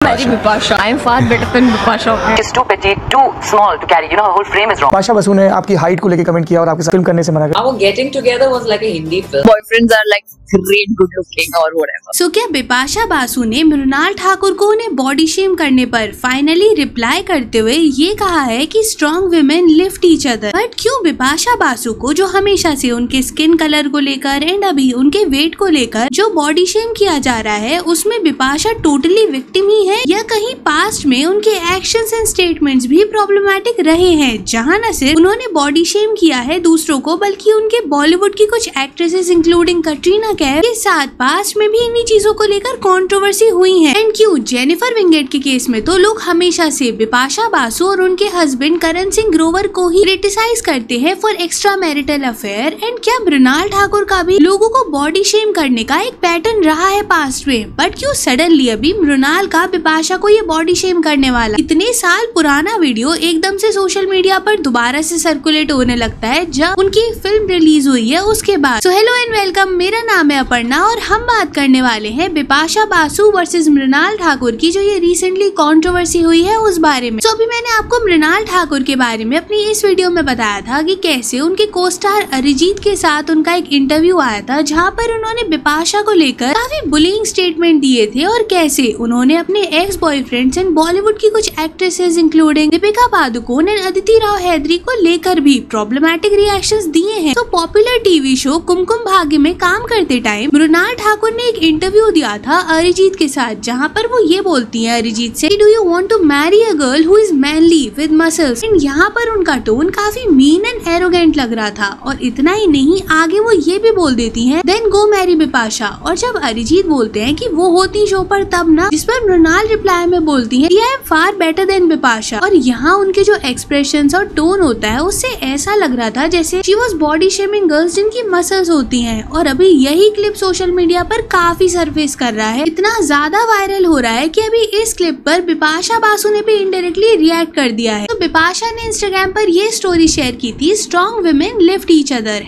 Marry Bipasha. I am far better than Bipasha. She's too petite, too small to carry. You know, her whole frame is wrong. Bipasha Basu ने आपकी height को लेके comment किया और आपके साथ फिल्म करने से मना कर। Our getting together was like a Hindi film. Boyfriends are like great, good looking or whatever. So क्या बिपाशा बासु ने मृणाल ठाकुर को उन्हें बॉडी शेम करने पर फाइनली रिप्लाई करते हुए ये कहा है कि strong women lift each other. But क्यों बिपाशा बासु को, जो हमेशा से उनके स्किन कलर को लेकर एंड अभी उनके वेट को लेकर जो बॉडी शेम किया जा रहा है, उसमें बिपाशा टोटली विक्टिम ही है या कहीं पास्ट में उनके एक्शंस एंड स्टेटमेंट्स भी प्रॉब्लमैटिक रहे हैं, जहां न सिर्फ उन्होंने बॉडी शेम किया है दूसरों को, बल्कि उनके बॉलीवुड की कुछ एक्ट्रेसेस इंक्लूडिंग कटरीना कैफ के साथ पास्ट में भी इन्हीं चीजों को लेकर कंट्रोवर्सी हुई है। एंड क्यों जेनिफर विंगेट के केस में तो लोग हमेशा से बिपाशा बासु और उनके हस्बैंड करण सिंह ग्रोवर को ही क्रिटिसाइज करते हैं for extra marital affair. And क्या मृणाल ठाकुर का भी लोगों को बॉडी शेम करने का एक पैटर्न रहा है पास्ट में, बट क्यों सडनली अभी मृणाल का बिपाशा को ये बॉडी शेम करने वाला इतने साल पुराना वीडियो एकदम से सोशल मीडिया पर दोबारा से सर्कुलेट होने लगता है जब उनकी फिल्म रिलीज हुई है उसके बाद। सो हेलो एंड वेलकम, मेरा नाम है अपर्णा और हम बात करने वाले हैं बिपाशा बासु वर्सेस मृणाल ठाकुर की, जो ये रिसेंटली कंट्रोवर्सी हुई है उस बारे में। तो अभी मैंने आपको मृणाल ठाकुर के बारे में अपनी इस वीडियो में बताया था कि कैसे उनके को स्टार अरिजीत के साथ उनका एक इंटरव्यू आया था जहाँ पर उन्होंने बिपाशा को लेकर काफी बुलिंग स्टेटमेंट दिए थे और कैसे उन्होंने अपने एक्स बॉयफ्रेंड्स एंड बॉलीवुड की कुछ actresses including Deepika Padukone and Aditi Rao Hydari को लेकर भी प्रॉब्लमैटिक रिएक्शंस दिए हैं। तो popular TV show Kumkum Bhagya में काम करते टाइम मृणाल ठाकुर ने एक इंटरव्यू दिया था अरिजीत के साथ, जहाँ पर वो ये बोलती है अरिजीत से, do you want to marry a girl who is manly with muscles. And यहाँ पर उनका टोन काफी मीन एंड एरोगेंट लग रहा था और इतना ही नहीं, आगे वो ये भी बोल देती है देन गो मैरी बिपाशा। और जब अरिजीत बोलते हैं कि वो होती शो पर तब ना, जिस पर मृणाल रिप्लाई में बोलती है I am far better than Bipasha. और यहाँ उनके जो एक्सप्रेशंस और टोन होता है उससे ऐसा लग रहा था जैसे she was body shaming girls जिनकी मसल्स होती हैं। और अभी यही क्लिप सोशल मीडिया पर काफी सरफेस कर रहा है, इतना ज्यादा वायरल हो रहा है कि अभी इस क्लिप पर बिपाशा बासु ने भी इनडायरेक्टली रिएक्ट कर दिया है। तो बिपाशा ने इंस्टाग्राम पर ये स्टोरी शेयर की थी, strong women lift each other,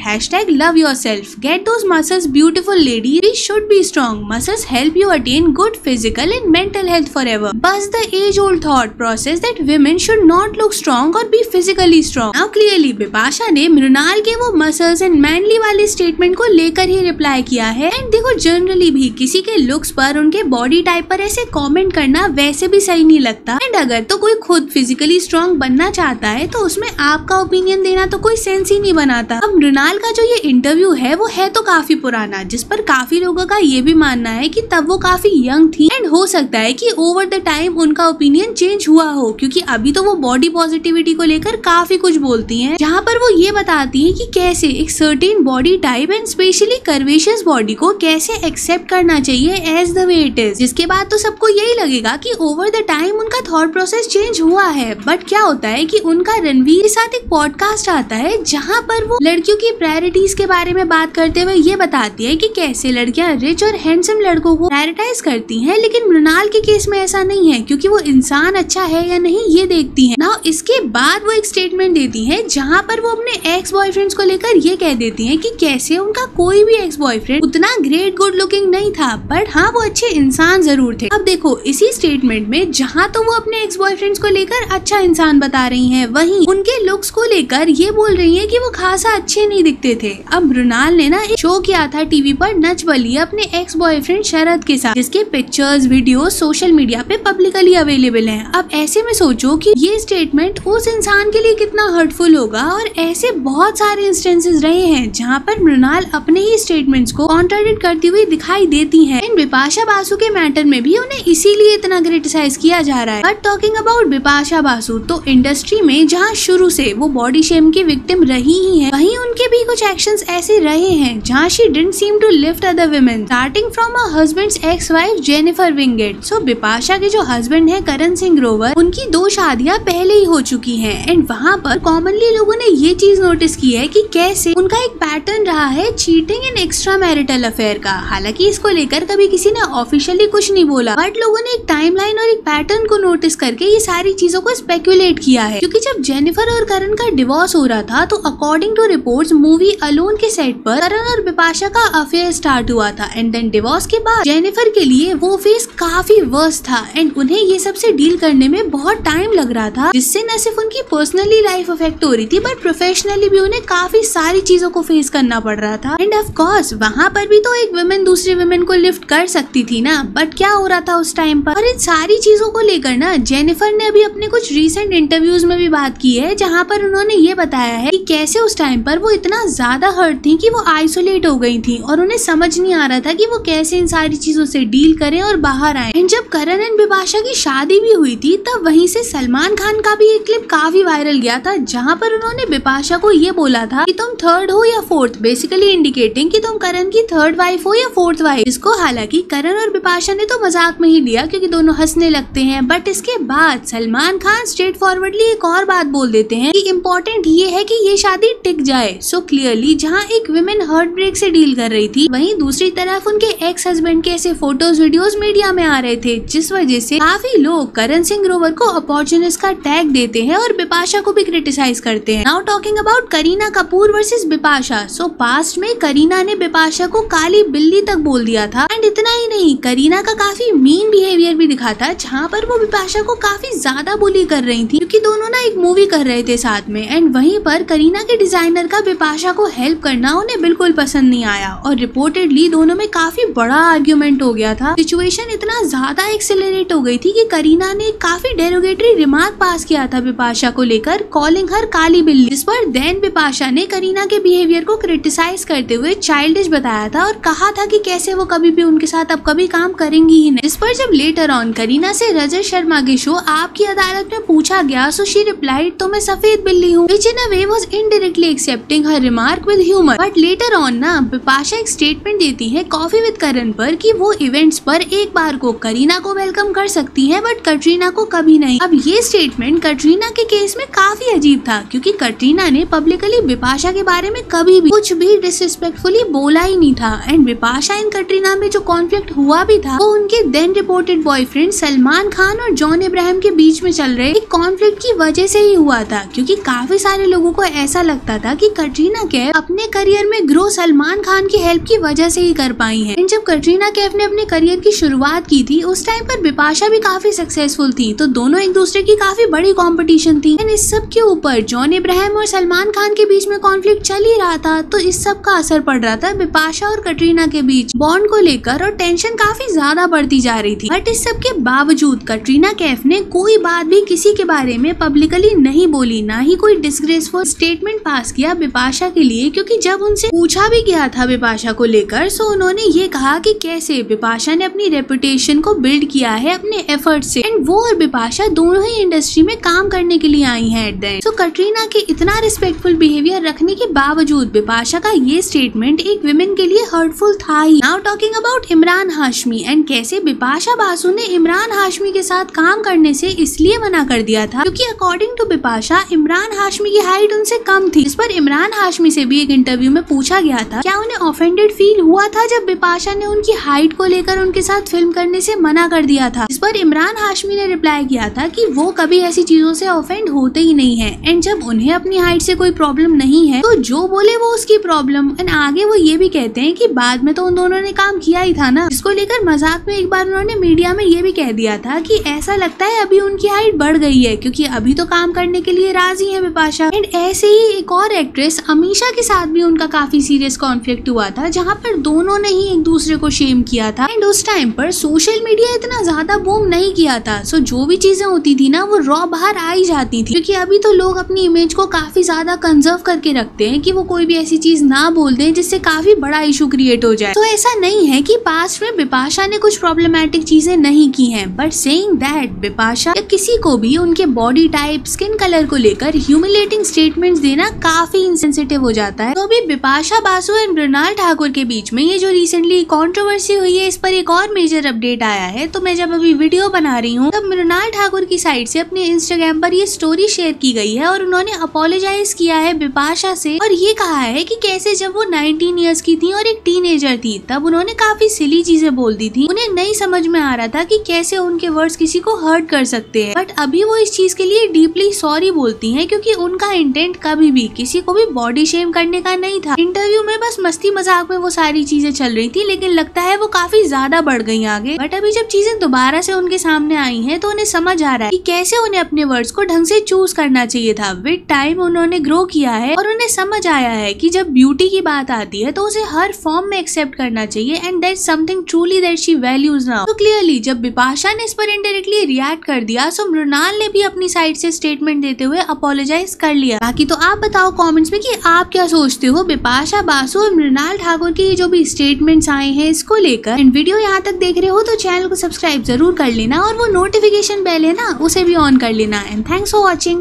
#love yourself, get those muscles beautiful lady, we should be strong, muscles help you attain good physical and mental health forever, बस the age old thought process that women should not look strong or be physically strong। Now clearly Bipasha ने मृणाल के वो muscles and mainly वाले statement को लेकर ही reply किया है। And देखो जनरली भी किसी के लुक्स पर, उनके बॉडी टाइप पर ऐसे कमेंट करना वैसे भी सही नहीं लगता। एंड अगर तो कोई खुद फिजिकली स्ट्रॉन्ग बनना चाहता है तो उसमें आपका ओपिनियन देना तो कोई सेंस ही नहीं बनाता। अब मृणाल का जो ये इंटरव्यू है वो है तो काफी पुराना, जिस पर काफी लोगों का ये भी मानना है कि तब वो काफी यंग थी एंड हो सकता है कि ओवर द टाइम उनका ओपिनियन चेंज हुआ हो, क्योंकि अभी तो वो बॉडी पॉजिटिविटी को लेकर काफी कुछ बोलती हैं, जहाँ पर वो ये बताती है कि कैसे एक certain body type and specially curvaceous body को कैसे एक्सेप्ट करना चाहिए as the way it is. जिसके बाद तो सबको यही लगेगा कि ओवर द टाइम उनका थॉट प्रोसेस चेंज हुआ है। बट क्या होता है कि उनका रणवीर के साथ एक पॉडकास्ट आता है जहाँ पर वो लड़कियों की प्रायोरिटीज के बारे में बात करते हुए ये बताती है कि कैसे लड़कियां रिच और हैंडसम लड़कों को प्रायोरिटाइज करती हैं, लेकिन मृणाल के केस में ऐसा नहीं है, क्योंकि वो इंसान अच्छा है या नहीं ये देखती है ना। इसके बाद वो एक स्टेटमेंट देती है जहाँ पर वो अपने एक्स बॉयफ्रेंड्स को लेकर ये कह देती है कि कैसे उनका कोई भी एक्स बॉयफ्रेंड उतना ग्रेट गुड लुकिंग नहीं था, बट हाँ वो अच्छे इंसान जरूर थे। अब देखो इसी स्टेटमेंट में जहाँ तो वो अपने एक्स बॉयफ्रेंड्स को लेकर अच्छा इंसान बता रही हैं, वहीं उनके लुक्स को लेकर ये बोल रही है कि वो खासा अच्छे नहीं दिखते थे। अब मृणाल ने ना एक शो किया था टीवी पर, नच बलिए, अपने एक्स बॉयफ्रेंड शरद के साथ, जिसके पिक्चर्स वीडियो सोशल मीडिया पे पब्लिकली अवेलेबल है। अब ऐसे में सोचो कि ये स्टेटमेंट उस इंसान के लिए कितना हर्टफुल होगा। और ऐसे बहुत सारे इंस्टेंसेस रहे हैं जहाँ पर मृणाल अपने ही स्टेटमेंट्स को कॉन्ट्राडिक्ट करती हुई दिखाई देती हैं। इन बिपाशा बासु के मैटर में भी उन्हें इसीलिए इतना क्रिटिसाइज किया जा रहा है। But talking about Bipasha Basu, तो इंडस्ट्री में जहाँ शुरू से वो बॉडी शेम की विक्टिम रही ही है, वहीं उनके भी कुछ एक्शंस ऐसे रहे हैं जहाँ she didn't seem to lift other women, starting from her husband's ex wife Jennifer Wingate. So Bipasha के जो हस्बैंड है करण सिंह ग्रोवर, उनकी 2 शादियां पहले ही हो चुकी हैं। एंड वहाँ पर कॉमनली लोगों ने ये चीज नोटिस की है कि कैसे उनका एक पैटर्न रहा है cheating and extra marital affair का। हालांकि इसको लेकर कभी किसी ने ऑफिशियली कुछ नहीं बोला, बट लोगों ने एक टाइमलाइन और एक पैटर्न को नोटिस करके ये सारी चीजों को स्पेकुलेट किया है, क्योंकि जब जेनिफर और करण का डिवोर्स हो रहा था तो according to reports movie alone के सेट पर करण और बिपाशा का अफेयर स्टार्ट हुआ था एंड देन डिवोर्स के बाद जेनिफर के लिए वो फेस काफी वर्स था एंड उन्हें ये सब से डील करने में बहुत टाइम लग रहा था, जिससे न सिर्फ उनकी पर्सनली लाइफ अफेक्ट हो रही थी बट प्रोफेशनली भी उन्हें काफी सारी चीजों को फेस करना पड़ रहा था। एंड ऑफ कोर्स वहाँ पर भी तो एक वुमेन दूसरी वुमेन को लिफ्ट कर सकती थी ना, बट क्या हो रहा था उस टाइम पर। और इन सारी चीजों को लेकर ना जेनिफर ने अभी अपने कुछ रीसेंट इंटरव्यूज में भी बात की है, जहाँ पर उन्होंने ये बताया है कि कैसे उस टाइम पर वो इतना ज्यादा हर्ट थी कि वो आइसोलेट हो गई थी और उन्हें समझ नहीं आ रहा था कि वो कैसे इन सारी चीजों से डील करें और बाहर आए। एंड जब करण एंड बिपाशा की शादी भी हुई थी तब वहीं से सलमान खान का भी एक क्लिप काफी वायरल गया था, जहाँ पर उन्होंने बिपाशा को ये बोला था कि तुम थर्ड हो या फोर्थ, बेसिकली इंडिकेटिंग कि तुम करण की थर्ड वाइफ हो या फोर्थ वाइफ। इसको हालांकि करण और बिपाशा ने तो मजाक में ही लिया क्योंकि दोनों हंसने लगते हैं, बट इसके बाद सलमान खान स्ट्रेट फॉरवर्डली एक और बात बोल देते हैं कि इम्पोर्टेंट ये है कि ये शादी टिक जाए। सो क्लियरली जहाँ एक विमेन हार्ट ब्रेक से डील कर रही थी, वहीं दूसरी तरफ उनके एक्स हस्बैंड के ऐसे फोटोज वीडियोस मीडिया में आ रहे थे, जिस वजह से काफी लोग करण सिंह ग्रोवर को अपॉर्चुनिस्ट का टैग देते हैं और बिपाशा को भी क्रिटिसाइज करते हैं। Now talking about Kareena Kapoor versus Bipasha. So past में करीना ने बिपाशा को काली बिल्ली तक बोल दिया था एंड इतना ही नहीं, करीना का काफी मीन बिहेवियर भी दिखा था, जहाँ पर वो बिपाशा को काफी ज्यादा बुली कर रही थी क्योंकि दोनों ना एक मूवी कर रहे थे साथ में। एंड वहीं पर करीना के डिजाइनर का बिपाशा को हेल्प करना उन्हें बिल्कुल पसंद नहीं आया और रिपोर्टेडली दोनों में काफी बड़ा आर्ग्यूमेंट हो गया था। सिचुएशन इतना ज्यादा एक्सेलरेट हो गई थी कि करीना ने काफी डेरोगेटरी रिमार्क पास किया था बिपाशा को लेकर, कॉलिंग हर काली बिल्ली, जिस पर देन बिपाशा ने करीना के बिहेवियर को क्रिटिसाइज करते हुए चाइल्डिश बताया था और कहा था कि कैसे वो कभी भी उनके साथ अब कभी काम करेंगी ही नहीं। इस पर जब लेटर ऑन करीना से रजत शर्मा के शो आपकी अदालत में पूछा गया, सो शी रिप्लाइड तो मैं सफेद बिल्ली हूँ, which in a way was indirectly accepting her remark with humour. But later on ना बिपाशा एक स्टेटमेंट देती है कॉफी विद करण पर कि वो इवेंट्स पर एक बार को करीना को वेलकम कर सकती है बट कटरीना को कभी नहीं। अब ये स्टेटमेंट कटरीना के केस में काफी अजीब था क्योंकि कटरीना ने पब्लिकली बिपाशा के बारे में कभी भी कुछ भी डिसरिस्पेक्टफुली बोला ही नहीं था। एंड बिपाशा एंड कटरीना में जो कॉन्फ्लिक्ट हुआ भी था वो उनके then reported boyfriend Salman Khan और जॉन इब्राहिम के बीच में चल रहे एक कॉन्फ्लिक्ट की वजह से ही हुआ था, क्योंकि काफी सारे लोगों को ऐसा लगता था कि कटरीना कैफ अपने करियर में ग्रो सलमान खान की हेल्प की वजह से ही कर पाई है। जब कटरीना कैफ ने अपने करियर की शुरुआत की थी उस टाइम पर बिपाशा भी काफी सक्सेसफुल थी, तो दोनों एक दूसरे की काफी बड़ी कंपटीशन थी। एंड इस सब के ऊपर जॉन इब्राहिम और सलमान खान के बीच में कॉन्फ्लिक्ट चल ही रहा था, तो इस सब का असर पड़ रहा था बिपाशा और कटरीना के बीच बॉन्ड को लेकर और टेंशन काफी ज्यादा बढ़ती जा रही थी। बट इस सब के बावजूद कटरीना कैफ ने कोई बात भी किसी के बारे में पब्लिकली नहीं बोली, ना ही कोई डिस्ग्रेसफुल स्टेटमेंट पास किया बिपाशा के लिए, क्योंकि जब उनसे पूछा भी गया था बिपाशा को लेकर, सो उन्होंने ये कहा कि कैसे बिपाशा ने अपनी रेपुटेशन को बिल्ड किया है अपने एफर्ट से एंड वो और बिपाशा दोनों ही इंडस्ट्री में काम करने के लिए आई हैं एट द एंड। सो कटरीना के इतना रिस्पेक्टफुल बिहेवियर रखने के बावजूद बिपाशा का ये स्टेटमेंट एक विमेन के लिए हर्टफुल था ही। Now talking about Emraan Hashmi and कैसे बिपाशा बासु ने इमरान हाशमी के साथ काम करने से इसलिए मना कर दिया था क्योंकि अकॉर्डिंग टू बिपाशा इमरान हाशमी की हाइट उनसे कम थी। इस पर इमरान हाशमी से भी एक इंटरव्यू में पूछा गया था क्या उन्हें ऑफेंडेड फील हुआ था जब बिपाशा ने उनकी हाइट को लेकर उनके साथ फिल्म करने से मना कर दिया था। इस पर इमरान हाशमी ने रिप्लाई किया था कि वो कभी ऐसी चीजों से ऑफेंड होते ही नहीं है एंड जब उन्हें अपनी हाइट से कोई प्रॉब्लम नहीं है तो जो बोले वो उसकी प्रॉब्लम। एंड आगे वो ये भी कहते हैं कि बाद में तो उन दोनों ने काम किया ही था ना। इसको लेकर मजाक में एक बार उन्होंने मीडिया में ये भी कह दिया था कि ऐसा लगता है अभी उनकी हाइट बढ़ गई है क्योंकि अभी तो काम करने के लिए राजी है बिपाशा। एंड ऐसे ही एक और एक्ट्रेस अमीशा के साथ भी उनका काफी सीरियस कॉन्फ्लिक्ट हुआ था जहाँ पर दोनों ने ही एक दूसरे को शेम किया था। एंड उस टाइम पर सोशल मीडिया इतना ज्यादा बूम नहीं किया था, सो जो भी चीजें होती थी ना वो रॉ बाहर आ ही जाती थी, क्योंकि अभी तो लोग अपनी इमेज को काफी ज्यादा कंजर्व करके रखते हैं कि वो कोई भी ऐसी चीज ना बोल दें जिससे काफी बड़ा इशू क्रिएट हो जाए। तो ऐसा नहीं है कि पास्ट में बिपाशा ने कुछ प्रॉब्लमैटिक चीजें नहीं की हैं, बट सेइंग दैट बिपाशा या किसी को भी उनके बॉडी टाइप स्किन कलर को लेकर ह्यूमिलेटिंग स्टेटमेंट्स देना काफी इंसेंसिटिव हो जाता है। तो अभी बिपाशा बासु एंड मृणाल ठाकुर के बीच में ये जो रिसेंटली कंट्रोवर्सी हुई है इस पर एक और मेजर अपडेट आया है। तो मैं जब अभी वीडियो बना रही हूँ तब मृणाल ठाकुर की साइड से अपने इंस्टाग्राम पर ये स्टोरी शेयर की गई है और उन्होंने अपोलोजाइज किया है बिपाशा से और ये कहा है कि कैसे जब वो 19 इयर्स की थी और एक टीनेजर थी तब उन्होंने काफी सिली चीजें बोल दी थी। उन्हें नहीं समझ में आ रहा था कि कैसे उनके उनके वर्ड्स किसी को हर्ट कर सकते हैं, बट अभी वो इस चीज के लिए डीपली सॉरी बोलती हैं क्योंकि उनका इंटेंट कभी भी किसी को भी बॉडी शेम करने का नहीं था। इंटरव्यू में बस मस्ती मजाक में वो सारी चीजें चल रही थी, लेकिन लगता है वो काफी ज्यादा बढ़ गई आगे। बट अभी जब चीजें दोबारा से उनके सामने आई हैं तो उन्हें समझ आ रहा है कि कैसे उन्हें अपने वर्ड्स को ढंग से चूज करना चाहिए था। विद टाइम उन्होंने ग्रो किया है और उन्हें समझ आया है कि जब ब्यूटी की बात आती है तो उसे हर फॉर्म में एक्सेप्ट करना चाहिए and that's something truly that she values now. तो क्लियरली जब बिपाशा ने इस पर इनडायरेक्टली रिएक्ट कर दिया सो मृणाल ने भी अपनी साइड से स्टेटमेंट देते हुए अपोलोजाइज कर लिया। बाकी तो आप बताओ कमेंट्स में कि आप क्या सोचते हो बिपाशा बासु और मृणाल ठाकुर की जो भी स्टेटमेंट्स आए हैं इसको लेकर। एंड वीडियो यहाँ तक देख रहे हो तो चैनल को सब्सक्राइब जरूर कर लेना और वो नोटिफिकेशन बेल है ना उसे भी ऑन कर लेना। And thanks for watching.